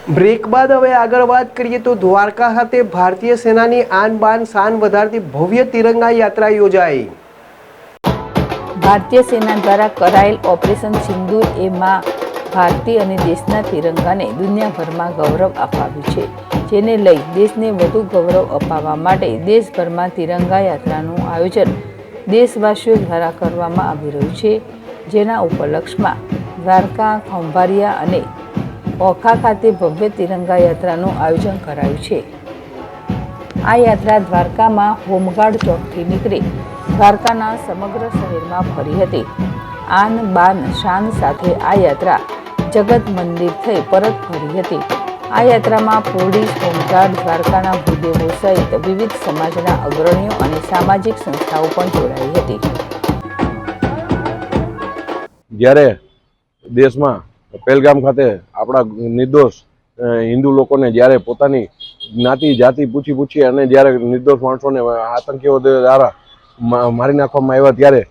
Break બાદ હવે આગળ વાત કરીએ તો દ્વારકા ખાતે ભારતીય સેનાની આન બાન શાન વધારતી ભવ્ય તિરંગા યાત્રા યોજાઈ। ભારતીય સેના દ્વારા કરાયેલ ઓપરેશન સિંદૂર એ માં ભારતી અને દેશના તિરંગાને દુનિયાભરમાં ગૌરવ અપાવ્યું છે, જેને લઈ દેશને વધુ ગૌરવ અપાવવા માટે દેશભરમાં તિરંગા યાત્રાનું આયોજન દેશવાસીઓ દ્વારા કરવામાં આવી રહ્યું છે, જેના ઉપલક્ષમાં દ્વારકા, ખંભાળિયા અને ઓખા ખાતે ભવ્ય તિરંગા યાત્રાનું આયોજન કરાયું છે। આ યાત્રા દ્વારકામાં હોમગાર્ડ ચોકથી નીકળી દ્વારકાના સમગ્ર શહેરમાં ફરી હતી। આન બાન શાન સાથે આ યાત્રા જગત મંદિર થઈ પરત ફરી હતી। આ યાત્રામાં પોલીસ, હોમગાર્ડ, દ્વારકાના ભૂદેવો સહિત વિવિધ સમાજના અગ્રણીઓ અને સામાજિક સંસ્થાઓ પણ જોડાઈ હતી। જ્યારે દેશમાં પહેલગામ ખાતે આપણા નિર્દોષ હિન્દુ લોકોને જ્યારે પોતાની જ્ઞાતિ જાતિ પૂછી અને જ્યારે નિર્દોષ માણસોને આતંકીઓ દ્વારા મારી નાખવામાં આવ્યા, ત્યારે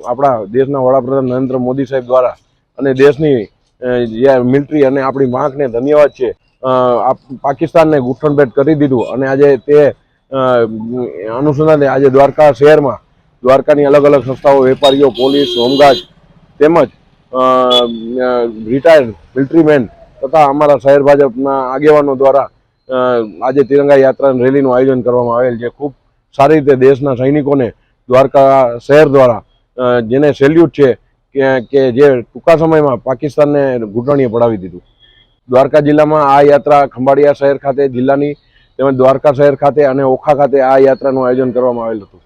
આપણા દેશના વડાપ્રધાન નરેન્દ્ર મોદી સાહેબ દ્વારા અને દેશની મિલિટરી અને આપણી માંગને ધન્યવાદ છે, પાકિસ્તાનને ગુઠણભેટ કરી દીધું અને આજે તે અનુસંધાને આજે દ્વારકા શહેરમાં દ્વારકાની અલગ અલગ સંસ્થાઓ, વેપારીઓ, પોલીસ, હોમગાર્ડ તેમજ રિટાયર્ડ મિલિટરીમેન તથા અમારા શહેર ભાજપના આગેવાનો દ્વારા આજે તિરંગા યાત્રા રેલીનું આયોજન કરવામાં આવેલ છે। ખૂબ સારી રીતે દેશના સૈનિકોને દ્વારકા શહેર દ્વારા જેને સેલ્યુટ છે કે જે ટૂંકા સમયમાં પાકિસ્તાનને ઘૂંટણીએ પડાવી દીધું। દ્વારકા જિલ્લામાં આ યાત્રા ખંભાળિયા શહેર ખાતે જિલ્લાની તેમજ દ્વારકા શહેર ખાતે અને ઓખા ખાતે આ યાત્રાનું આયોજન કરવામાં આવેલ હતું।